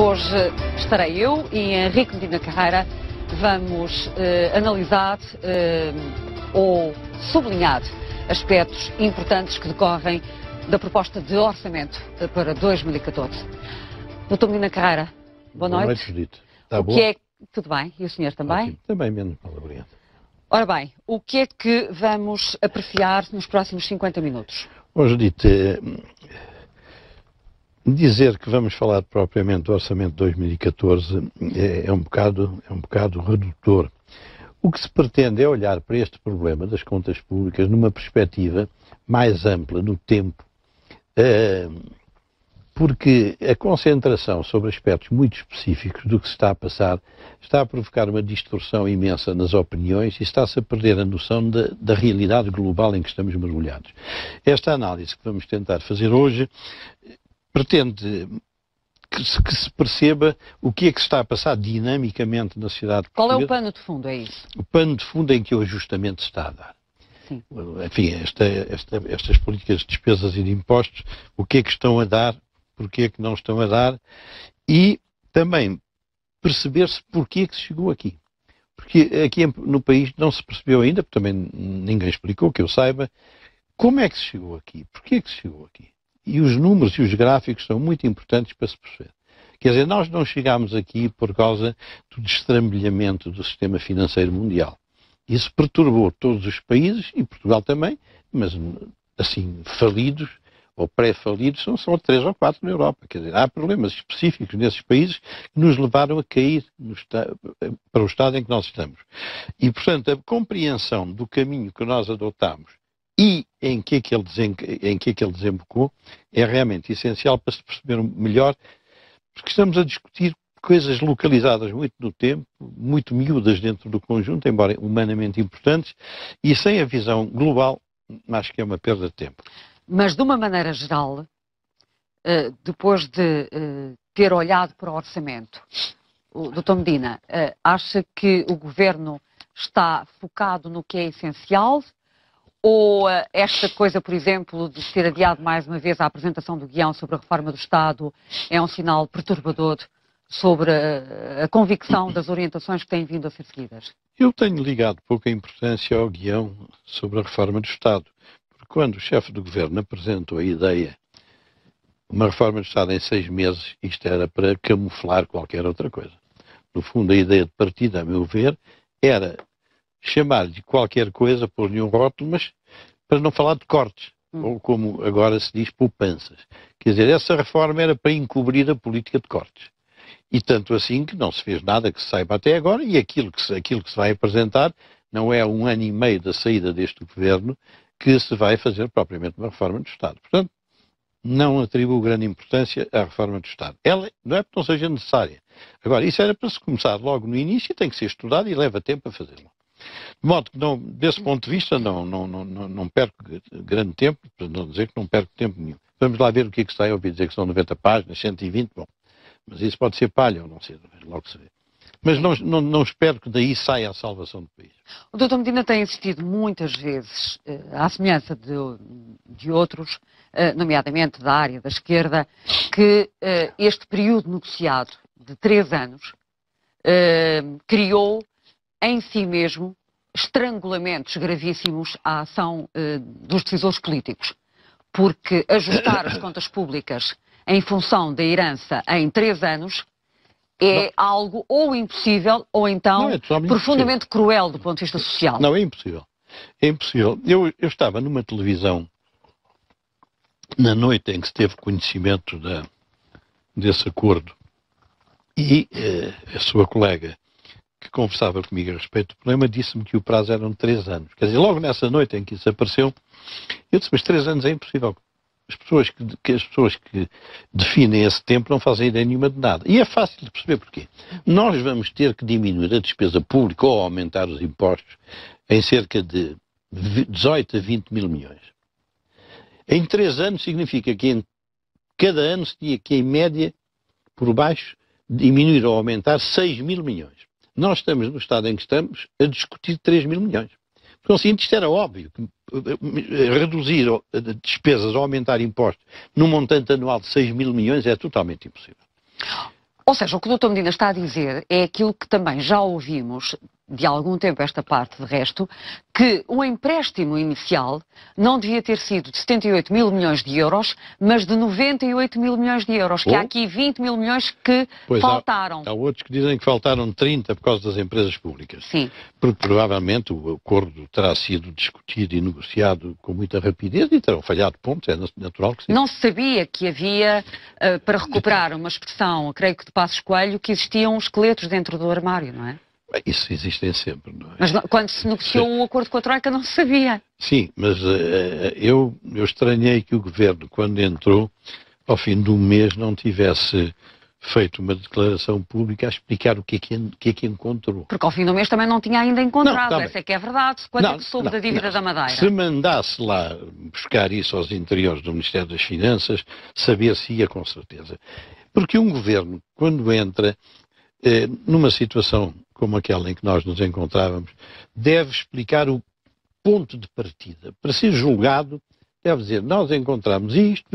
Hoje estarei eu e Henrique Medina Carreira. Vamos analisar ou sublinhar aspectos importantes que decorrem da proposta de orçamento para 2014. Doutor Medina Carreira, boa noite. Boa noite, Judite. Está bom? Tudo bem? E o senhor também? Ótimo. Também menos mal, obrigado. Ora bem, o que é que vamos apreciar nos próximos 50 minutos? Bom, Judite, dizer que vamos falar propriamente do orçamento de 2014 é um bocado redutor. O que se pretende é olhar para este problema das contas públicas numa perspectiva mais ampla no tempo, porque a concentração sobre aspectos muito específicos do que se está a passar está a provocar uma distorção imensa nas opiniões e está-se a perder a noção da realidade global em que estamos mergulhados. Esta análise que vamos tentar fazer hoje pretende que se perceba o que é que se está a passar dinamicamente na sociedade portuguesa. Qual é o pano de fundo, é isso? O pano de fundo em que o ajustamento se está a dar. Sim. Enfim, estas políticas de despesas e de impostos, o que é que estão a dar, porque é que não estão a dar, e também perceber-se porque é que se chegou aqui. Porque aqui no país não se percebeu ainda, porque também ninguém explicou, que eu saiba, como é que se chegou aqui, porque é que se chegou aqui. E os números e os gráficos são muito importantes para se perceber. Quer dizer, nós não chegámos aqui por causa do destrambelhamento do sistema financeiro mundial. Isso perturbou todos os países, e Portugal também, mas assim, falidos ou pré-falidos são só 3 ou 4 na Europa. Quer dizer, há problemas específicos nesses países que nos levaram a cair para o estado em que nós estamos. E, portanto, a compreensão do caminho que nós adotamos e em que é que ele desembocou é realmente essencial para se perceber melhor, porque estamos a discutir coisas localizadas muito no tempo, muito miúdas dentro do conjunto, embora humanamente importantes, e sem a visão global, acho que é uma perda de tempo. Mas, de uma maneira geral, depois de ter olhado para o orçamento, o Dr. Medina, acha que o Governo está focado no que é essencial? Ou esta coisa, por exemplo, de ter adiado mais uma vez a apresentação do guião sobre a reforma do Estado é um sinal perturbador sobre a convicção das orientações que têm vindo a ser seguidas? Eu tenho ligado pouca importância ao guião sobre a reforma do Estado. Porque quando o chefe do Governo apresentou a ideia de uma reforma do Estado em 6 meses, isto era para camuflar qualquer outra coisa. No fundo, a ideia de partida, a meu ver, era chamar-lhe qualquer coisa, pôr-lhe um rótulo, mas para não falar de cortes, ou como agora se diz, poupanças. Quer dizer, essa reforma era para encobrir a política de cortes. E tanto assim que não se fez nada que se saiba até agora, e aquilo que se vai apresentar não é 1 ano e meio da saída deste governo que se vai fazer propriamente uma reforma do Estado. Portanto, não atribuo grande importância à reforma do Estado. Ela não é porque não seja necessária. Agora, isso era para se começar logo no início e tem que ser estudado e leva tempo a fazê-lo. De modo que, desse ponto de vista, não perco grande tempo, para não dizer que não perco tempo nenhum. Vamos lá ver o que é que está. Eu ouvi dizer que são 90 páginas, 120, bom. Mas isso pode ser palha ou não ser, logo se vê. Mas não espero que daí saia a salvação do país. O Dr. Medina tem insistido muitas vezes, à semelhança de outros, nomeadamente da área da esquerda, que este período negociado de 3 anos criou em si mesmo estrangulamentos gravíssimos à ação dos decisores políticos. Porque ajustar as contas públicas em função da herança em 3 anos é algo ou impossível ou então profundamente cruel do ponto de vista social. Não, é impossível. É impossível. Eu estava numa televisão na noite em que se teve conhecimento desse acordo e a sua colega que conversava comigo a respeito do problema disse-me que o prazo eram 3 anos. Quer dizer, logo nessa noite em que isso apareceu, eu disse, mas 3 anos é impossível. As pessoas que definem esse tempo não fazem ideia nenhuma de nada. E é fácil de perceber porquê. Nós vamos ter que diminuir a despesa pública ou aumentar os impostos em cerca de 18 a 20 mil milhões. Em 3 anos significa que em cada ano se tinha que, em média, por baixo, diminuir ou aumentar 6 mil milhões. Nós estamos no estado em que estamos a discutir 3 mil milhões. Por conseguinte, isto era óbvio. Reduzir despesas ou aumentar impostos num montante anual de 6 mil milhões é totalmente impossível. Ou seja, o que o Dr. Medina está a dizer é aquilo que também já ouvimos de algum tempo esta parte, de resto, que o empréstimo inicial não devia ter sido de 78 mil milhões de euros, mas de 98 mil milhões de euros, que há aqui 20 mil milhões que faltaram. Há outros que dizem que faltaram 30 por causa das empresas públicas. Sim. Porque provavelmente o acordo terá sido discutido e negociado com muita rapidez e terão falhado pontos, é natural que sim. Não se sabia que havia, para recuperar uma expressão, creio que de Passos Coelho, que existiam esqueletos dentro do armário, não é? Isso existem sempre, não é? Mas quando se negociou o acordo com a Troika não se sabia. Sim, mas eu estranhei que o Governo, quando entrou, ao fim de um mês, não tivesse feito uma declaração pública a explicar o que é que encontrou. Porque ao fim do mês também não tinha ainda encontrado, essa é que é verdade. Quanto é que soube da dívida da Madeira? Se mandasse lá buscar isso aos interiores do Ministério das Finanças, saber-se ia com certeza. Porque um Governo, quando entra numa situação como aquela em que nós nos encontrávamos, deve explicar o ponto de partida. Para ser julgado, deve dizer, nós encontramos isto.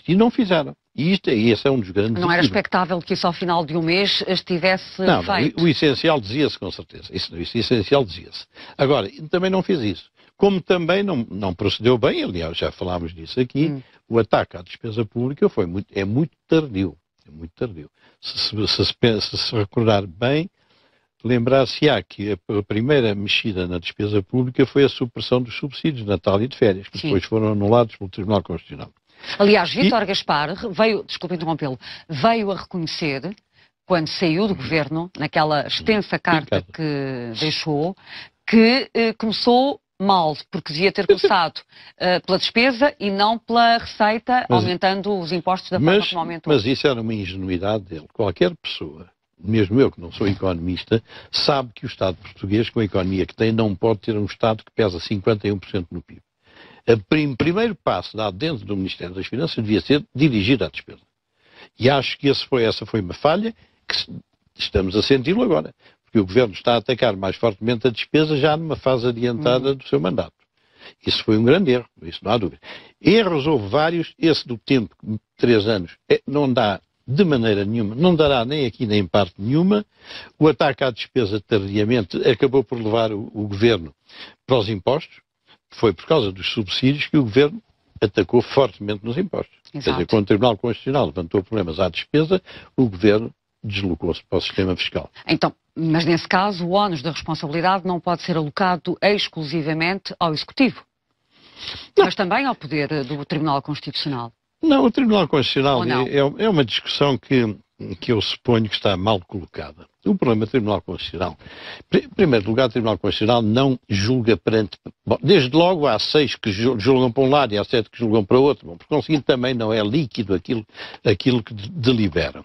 E não fizeram. E esse é um dos grandes... Não era expectável que isso ao final de um mês estivesse feito? O essencial dizia-se, com certeza. Isso essencial dizia-se. Agora, também não fez isso. Como também não procedeu bem, aliás, já falámos disso aqui, o ataque à despesa pública é muito tardio. É muito tardio. Se se recordar bem, lembrar-se-á que a primeira mexida na despesa pública foi a supressão dos subsídios de Natal e de férias, que depois foram anulados pelo Tribunal Constitucional. Aliás, Vítor Gaspar desculpe interrompê-lo, veio a reconhecer, quando saiu do governo, naquela extensa carta que deixou, que começou mal, porque devia ter começado pela despesa e não pela receita, aumentando os impostos da forma como aumentou. Mas isso era uma ingenuidade dele. Qualquer pessoa, mesmo eu que não sou economista, sabe que o Estado português, com a economia que tem, não pode ter um Estado que pesa 51% no PIB. O primeiro passo dado dentro do Ministério das Finanças devia ser dirigido à despesa. E acho que essa foi uma falha que estamos a senti-lo agora. Porque o Governo está a atacar mais fortemente a despesa já numa fase adiantada do seu mandato. Isso foi um grande erro, isso não há dúvida. Erros houve vários, esse do tempo, 3 anos, não dá de maneira nenhuma, não dará nem aqui nem em parte nenhuma. O ataque à despesa tardiamente acabou por levar o Governo para os impostos. Foi por causa dos subsídios que o Governo atacou fortemente nos impostos. Quer dizer, quando o Tribunal Constitucional levantou problemas à despesa, o Governo deslocou-se para o sistema fiscal. Então, mas nesse caso, o ónus da responsabilidade não pode ser alocado exclusivamente ao Executivo, mas também ao poder do Tribunal Constitucional. Não, o Tribunal Constitucional é uma discussão que eu suponho que está mal colocada. O problema do Tribunal Constitucional, em primeiro lugar, o Tribunal Constitucional não julga perante... Bom, desde logo há 6 que julgam para um lado e há 7 que julgam para o outro. Bom, por conseguinte, também não é líquido aquilo que deliberam.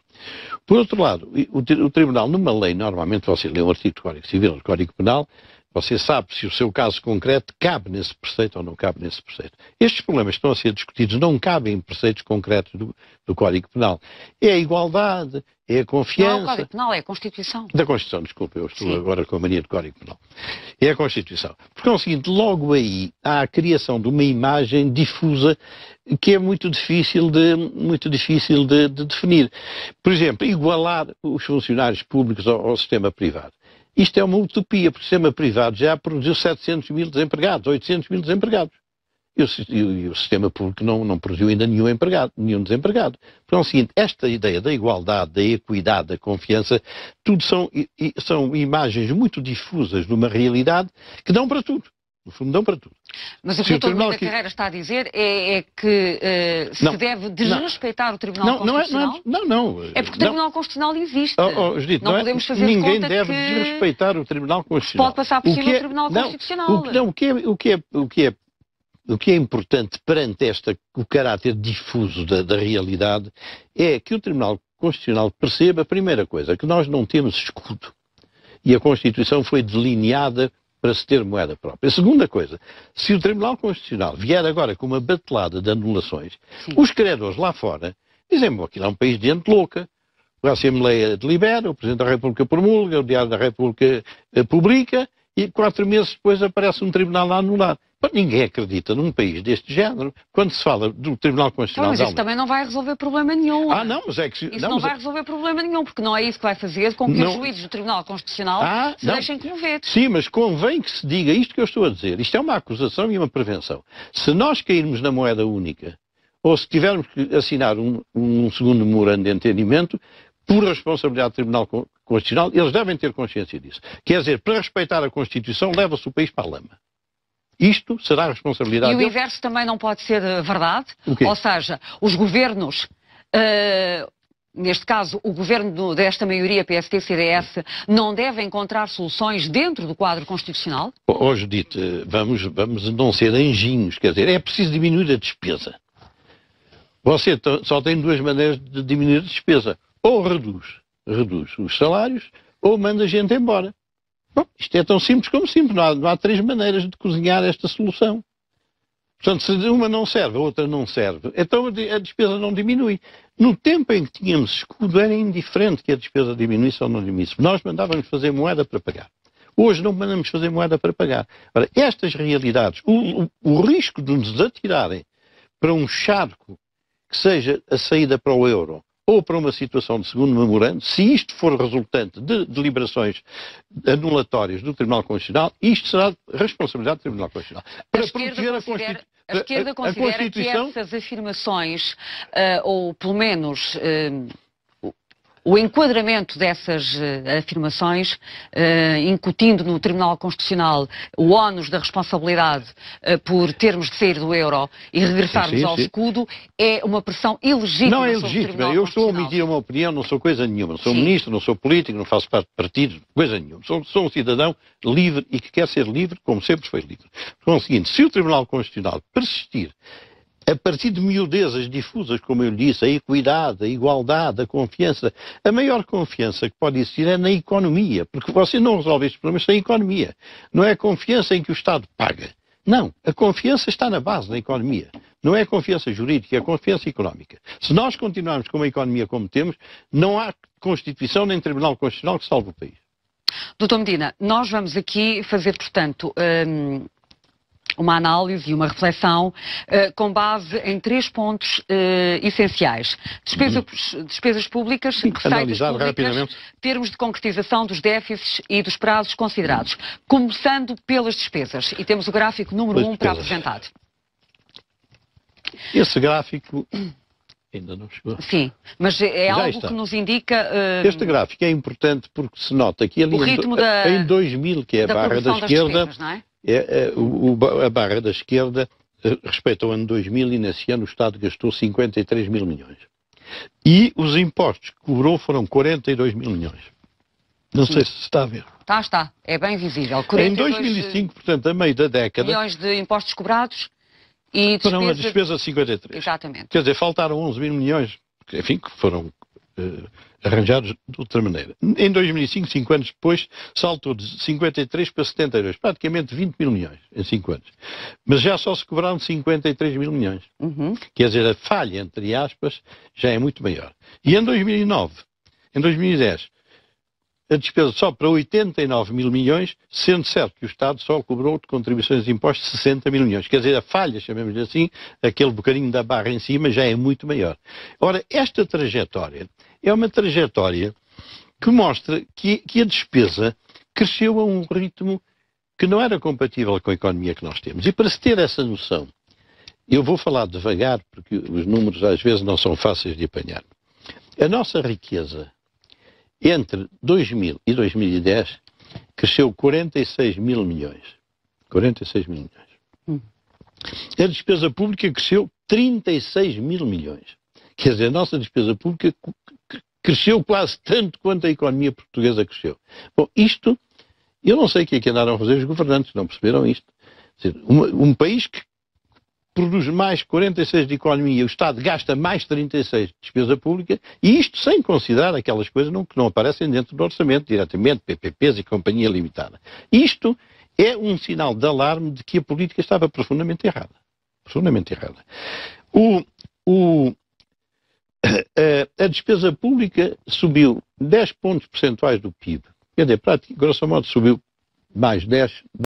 Por outro lado, o Tribunal, numa lei, normalmente você lê um artigo do Código Civil, do Código Penal, você sabe se o seu caso concreto cabe nesse preceito ou não cabe nesse preceito. Estes problemas que estão a ser discutidos não cabem em preceitos concretos do Código Penal. É a igualdade, é a confiança... Não é o Código Penal, é a Constituição. Da Constituição, desculpa, eu estou agora com a mania do Código Penal. É a Constituição. Porque é o seguinte, logo aí há a criação de uma imagem difusa que é muito difícil de definir. Por exemplo, igualar os funcionários públicos ao sistema privado. Isto é uma utopia, porque o sistema privado já produziu 700 mil desempregados, 800 mil desempregados. E o sistema público não produziu ainda nenhum desempregado. Então é o seguinte, esta ideia da igualdade, da equidade, da confiança, tudo são imagens muito difusas de uma realidade que dão para tudo. No fundo, dão para tudo. Mas o que o Dr. Medina Carreira está a dizer é que se deve desrespeitar o Tribunal Constitucional? Não. É porque o Tribunal Constitucional existe. Judite, não podemos fazer ninguém de conta deve desrespeitar o Tribunal Constitucional. Pode passar por cima do Tribunal Constitucional. O que é importante perante o caráter difuso da realidade é que o Tribunal Constitucional perceba, a primeira coisa, que nós não temos escudo. E a Constituição foi delineada para se ter moeda própria. A segunda coisa, se o Tribunal Constitucional vier agora com uma batelada de anulações, os credores lá fora dizem, bom, aquilo é um país de gente louca, a Assembleia delibera, o Presidente da República promulga, o Diário da República publica, e 4 meses depois aparece um tribunal a anular. Pô, ninguém acredita num país deste género quando se fala do Tribunal Constitucional. Mas isso também não vai resolver problema nenhum. Não, mas é que... Isso não vai resolver problema nenhum, porque não é isso que vai fazer com que os juízes do Tribunal Constitucional se deixem comover. Sim, mas convém que se diga isto que eu estou a dizer. Isto é uma acusação e uma prevenção. Se nós cairmos na moeda única, ou se tivermos que assinar um segundo memorando de entendimento, por responsabilidade do Tribunal Constitucional, eles devem ter consciência disso. Quer dizer, para respeitar a Constituição, leva-se o país para a lama. Isto será a responsabilidade deles. E o inverso também não pode ser verdade? O quê? Ou seja, os governos, neste caso o governo desta maioria PSD-CDS, não deve encontrar soluções dentro do quadro constitucional? Ó, Judite, vamos não ser anjinhos, quer dizer, é preciso diminuir a despesa. Você só tem duas maneiras de diminuir a despesa. Ou reduz os salários, ou manda gente embora. Bom, isto é tão simples como simples. Não há três maneiras de cozinhar esta solução. Portanto, se uma não serve, a outra não serve, então a despesa não diminui. No tempo em que tínhamos escudo, era indiferente que a despesa diminuísse ou não diminuísse. Nós mandávamos fazer moeda para pagar. Hoje não mandamos fazer moeda para pagar. Ora, estas realidades, o risco de nos atirarem para um charco que seja a saída para o euro, ou para uma situação de segundo memorando, se isto for resultante de deliberações anulatórias do Tribunal Constitucional, isto será responsabilidade do Tribunal Constitucional. Para proteger a esquerda considera que essas afirmações, ou pelo menos o enquadramento dessas afirmações, incutindo no Tribunal Constitucional o ónus da responsabilidade por termos de sair do euro e regressarmos ao escudo, é uma pressão ilegítima. Não é ilegítima. Eu estou a emitir uma opinião, não sou coisa nenhuma. Não sou ministro, não sou político, não faço parte de partidos, coisa nenhuma. Sou um cidadão livre e que quer ser livre, como sempre foi livre. Então é o seguinte, se o Tribunal Constitucional persistir a partir de miudezas difusas, como eu lhe disse, a equidade, a igualdade, a confiança. A maior confiança que pode existir é na economia, porque você não resolve estes problemas sem economia. Não é a confiança em que o Estado paga. Não, a confiança está na base da economia. Não é a confiança jurídica, é a confiança económica. Se nós continuarmos com uma economia como temos, não há Constituição nem Tribunal Constitucional que salve o país. Dr. Medina, nós vamos aqui fazer, portanto, uma análise e uma reflexão com base em 3 pontos essenciais. Despesas públicas, receitas públicas, termos de concretização dos déficits e dos prazos considerados. Começando pelas despesas. E temos o gráfico número 1 para apresentar. Esse gráfico ainda não chegou. Sim, mas é algo que nos indica... Este gráfico é importante porque se nota que ali em 2000, que é a barra da esquerda... Despesas, não é? A barra da esquerda respeita o ano 2000 e nesse ano o Estado gastou 53 mil milhões. E os impostos que cobrou foram 42 mil milhões. Não sei se está a ver. Está. É bem visível. Em 2005, portanto, a meio da década... milhões de impostos cobrados e despesa... Foram uma despesa de 53. Exatamente. Quer dizer, faltaram 11 mil milhões, enfim, que foram... arranjados de outra maneira. Em 2005, 5 anos depois, saltou de 53 para 72, praticamente 20 mil milhões em 5 anos. Mas já só se cobraram 53 mil milhões. Quer dizer, a falha, entre aspas, já é muito maior. E em 2009, em 2010, a despesa sobe para 89 mil milhões, sendo certo que o Estado só cobrou de contribuições de impostos 60 mil milhões. Quer dizer, a falha, chamemos-lhe assim, aquele bocadinho da barra em cima já é muito maior. Ora, esta trajetória é uma trajetória que mostra que a despesa cresceu a um ritmo que não era compatível com a economia que nós temos. E para se ter essa noção, eu vou falar devagar, porque os números às vezes não são fáceis de apanhar. A nossa riqueza entre 2000 e 2010 cresceu 46 mil milhões. 46 mil milhões. A despesa pública cresceu 36 mil milhões. Quer dizer, a nossa despesa pública cresceu quase tanto quanto a economia portuguesa cresceu. Bom, isto, eu não sei o que é que andaram a fazer os governantes, não perceberam isto. Quer dizer, um país que produz mais 46 de economia, o Estado gasta mais 36 de despesa pública, e isto sem considerar aquelas coisas que não aparecem dentro do orçamento, diretamente, PPPs e companhia limitada. Isto é um sinal de alarme de que a política estava profundamente errada. Profundamente errada. A despesa pública subiu 10 pontos percentuais do PIB. Quer dizer, grosso modo, subiu mais 10,